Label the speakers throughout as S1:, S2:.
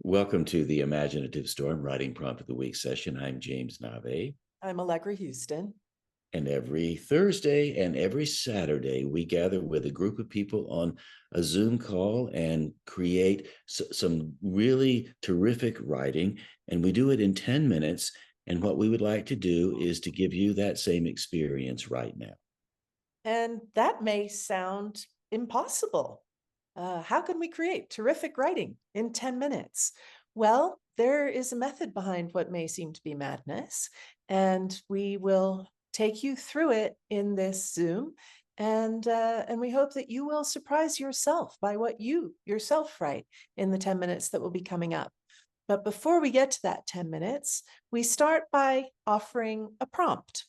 S1: Welcome to the Imaginative Storm Writing Prompt of the Week session. I'm James Nave.
S2: I'm Allegra Houston.
S1: And every Thursday and every Saturday, we gather with a group of people on a Zoom call and create some really terrific writing. And we do it in 10 minutes. And what we would like to do is to give you that same experience right now.
S2: And that may sound impossible. How can we create terrific writing in 10 minutes? Well, there is a method behind what may seem to be madness, and we will take you through it in this Zoom. And we hope that you will surprise yourself by what you yourself write in the 10 minutes that will be coming up. But before we get to that 10 minutes, we start by offering a prompt.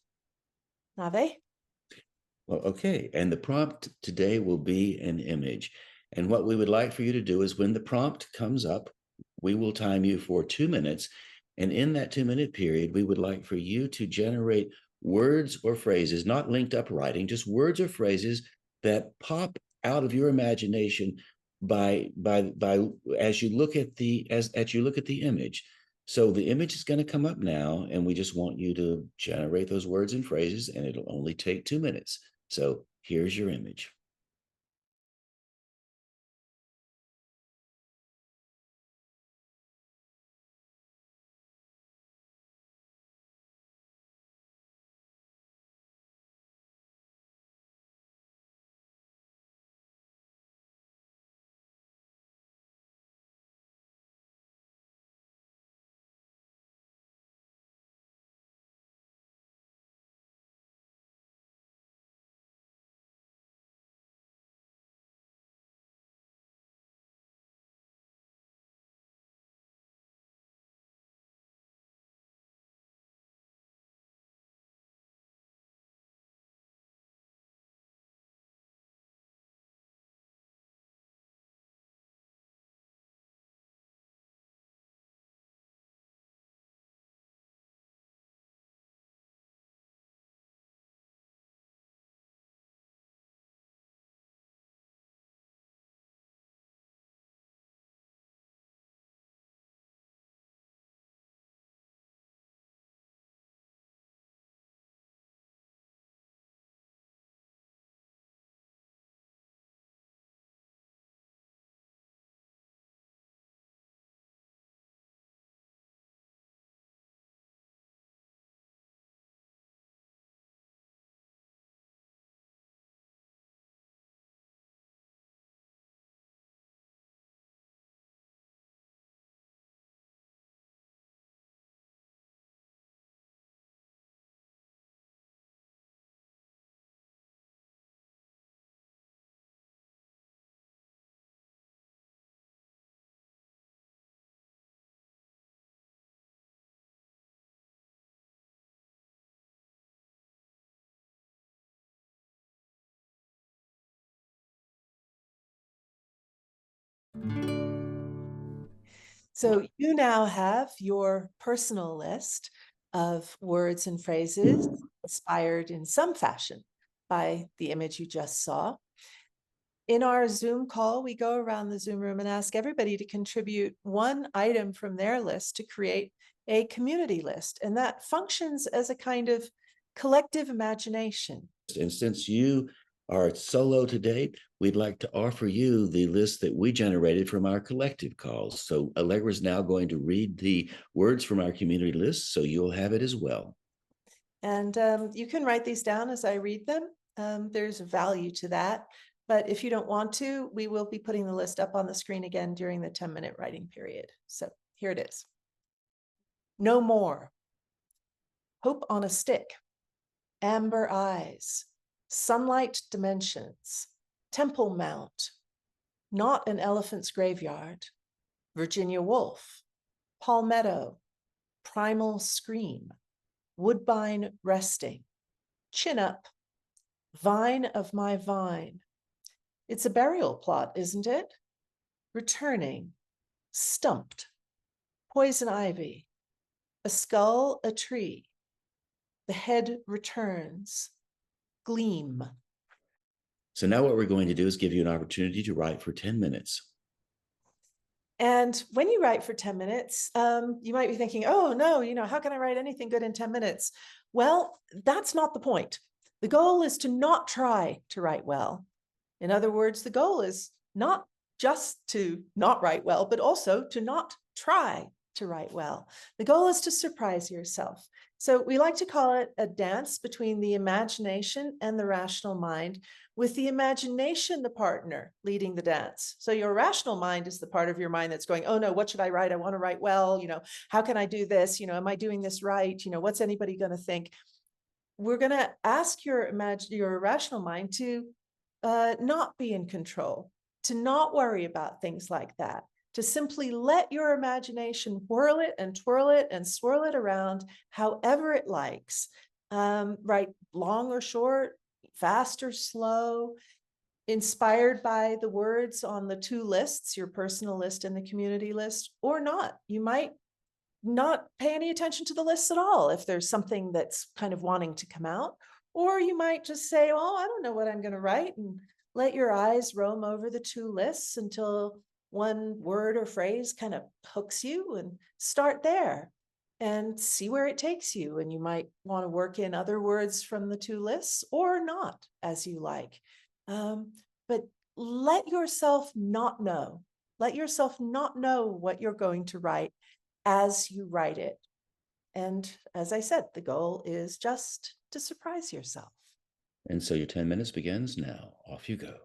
S2: Nave?
S1: Well, okay. And the prompt today will be an image. And what we would like for you to do is when the prompt comes up, we will time you for 2 minutes. And in that 2-minute period, we would like for you to generate words or phrases, not linked up writing, just words or phrases that pop out of your imagination by as you look at the image. So the image is going to come up now, and we just want you to generate those words and phrases, and it'll only take 2 minutes. So here's your image.
S2: So you now have your personal list of words and phrases inspired in some fashion by the image you just saw. In our Zoom call, we go around the Zoom room and ask everybody to contribute one item from their list to create a community list. And that functions as a kind of collective imagination.
S1: And since you are solo today, we'd like to offer you the list that we generated from our collective calls. So Allegra is now going to read the words from our community list, so you'll have it as well.
S2: And you can write these down as I read them. There's value to that. But if you don't want to, we will be putting the list up on the screen again during the 10-minute writing period. So here it is. No more. Hope on a stick. Amber eyes. Sunlight dimensions. Temple Mount. Not an elephant's graveyard. Virginia Woolf. Palmetto. Primal scream. Woodbine resting. Chin up. Vine of my vine. It's a burial plot, isn't it? Returning. Stumped. Poison ivy. A skull, a tree. The head returns. Gleam.
S1: So now what we're going to do is give you an opportunity to write for 10 minutes.
S2: And when you write for 10 minutes, you might be thinking, oh, no, how can I write anything good in 10 minutes? Well, that's not the point. The goal is to not try to write well. In other words, the goal is not just to not write well, but also to not try to write well. The goal is to surprise yourself. So we like to call it a dance between the imagination and the rational mind, with the imagination the partner leading the dance. So your rational mind is the part of your mind that's going, oh no, what should I write? I want to write well. How can I do this? Am I doing this right? What's anybody going to think? We're going to ask your rational mind to not be in control, to not worry about things like that, to simply let your imagination whirl it and twirl it and swirl it around however it likes. Write long or short, fast or slow, inspired by the words on the two lists, your personal list and the community list, or not. You might not pay any attention to the lists at all if there's something that's kind of wanting to come out. Or you might just say, oh, I don't know what I'm going to write, and let your eyes roam over the two lists until one word or phrase kind of hooks you, and start there and see where it takes you. And you might want to work in other words from the two lists or not, as you like. But let yourself not know. Let yourself not know what you're going to write as you write it. And as I said, the goal is just to surprise yourself.
S1: And so your 10 minutes begins now. Off you go.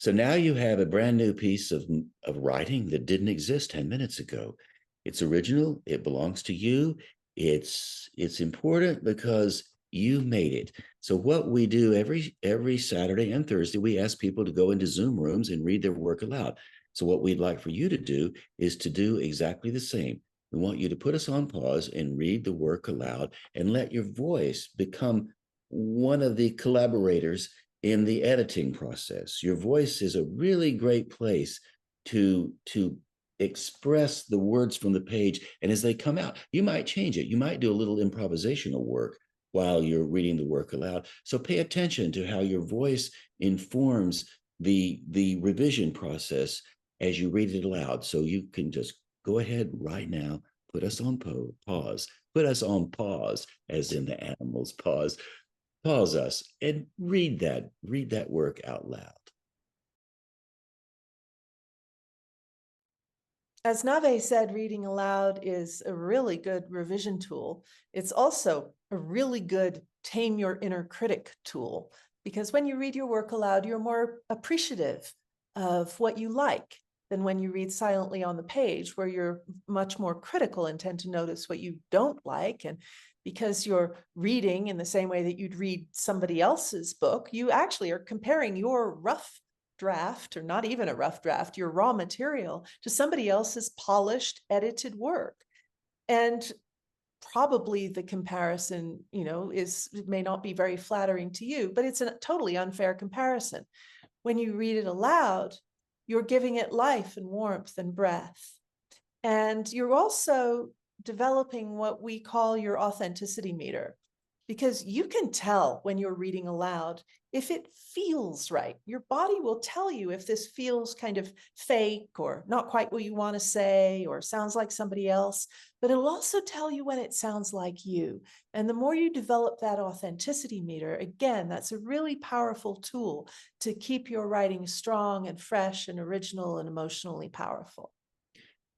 S1: So now you have a brand new piece of writing that didn't exist 10 minutes ago. It's original, it belongs to you. It's important because you made it. So what we do every Saturday and Thursday, we ask people to go into Zoom rooms and read their work aloud. So what we'd like for you to do is to do exactly the same. We want you to put us on pause and read the work aloud and let your voice become one of the collaborators in the editing process. Your voice is a really great place to express the words from the page, and as they come out, you might change it. You might do a little improvisational work while you're reading the work aloud. So pay attention to how your voice informs the revision process as you read it aloud. So you can just go ahead right now, put us on pause, put us on pause, as in the animals pause. Pause us and read that work out loud.
S2: As Nave said, reading aloud is a really good revision tool. It's also a really good tame your inner critic tool, because when you read your work aloud, you're more appreciative of what you like than when you read silently on the page, where you're much more critical and tend to notice what you don't like. And because you're reading in the same way that you'd read somebody else's book, you actually are comparing your rough draft, or not even a rough draft, your raw material, to somebody else's polished, edited work. And probably the comparison, may not be very flattering to you, but it's a totally unfair comparison. When you read it aloud, you're giving it life and warmth and breath. And you're also developing what we call your authenticity meter, because you can tell when you're reading aloud if it feels right. Your body will tell you if this feels kind of fake or not quite what you want to say or sounds like somebody else, but it'll also tell you when it sounds like you. And the more you develop that authenticity meter, again, that's a really powerful tool to keep your writing strong and fresh and original and emotionally powerful.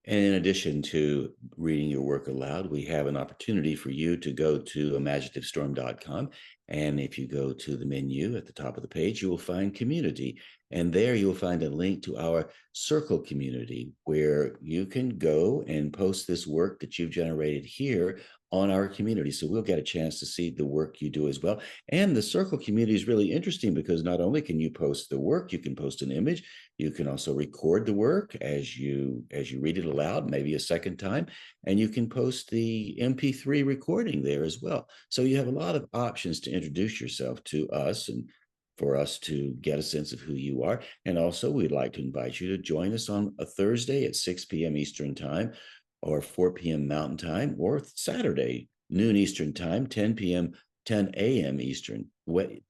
S1: And in addition to reading your work aloud, we have an opportunity for you to go to imaginativestorm.com. And if you go to the menu at the top of the page, you will find community. And there you'll find a link to our circle community where you can go and post this work that you've generated here on our community. So we'll get a chance to see the work you do as well. And the circle community is really interesting because not only can you post the work, you can post an image, you can also record the work as you read it aloud, maybe a second time, and you can post the MP3 recording there as well. So you have a lot of options to introduce yourself to us and for us to get a sense of who you are. And also, we'd like to invite you to join us on a Thursday at 6 p.m. Eastern Time or 4 p.m. Mountain Time, or Saturday, noon Eastern Time, 10 p.m. 10 a.m. Eastern,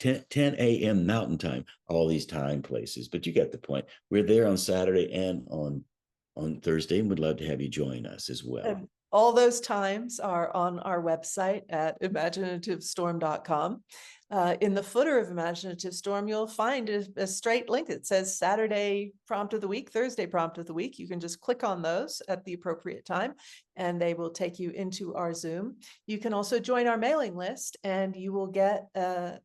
S1: 10 a.m. Mountain Time, all these time places. But you get the point. We're there on Saturday and on Thursday, and we'd love to have you join us as well.
S2: And all those times are on our website at imaginativestorm.com. In the footer of Imaginative Storm, you'll find a straight link that says Saturday prompt of the week, Thursday prompt of the week. You can just click on those at the appropriate time, and they will take you into our Zoom. You can also join our mailing list, and you will get a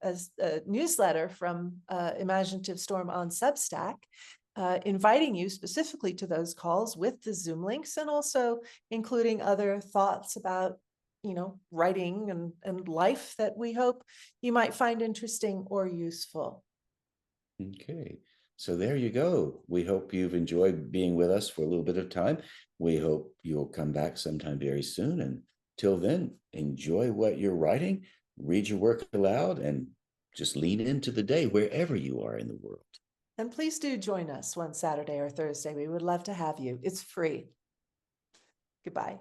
S2: newsletter from Imaginative Storm on Substack, inviting you specifically to those calls with the Zoom links, and also including other thoughts about writing and life that we hope you might find interesting or useful.
S1: Okay, so there you go. We hope you've enjoyed being with us for a little bit of time. We hope you'll come back sometime very soon. And till then, enjoy what you're writing, read your work aloud, and just lean into the day wherever you are in the world.
S2: And please do join us one Saturday or Thursday. We would love to have you. It's free. Goodbye.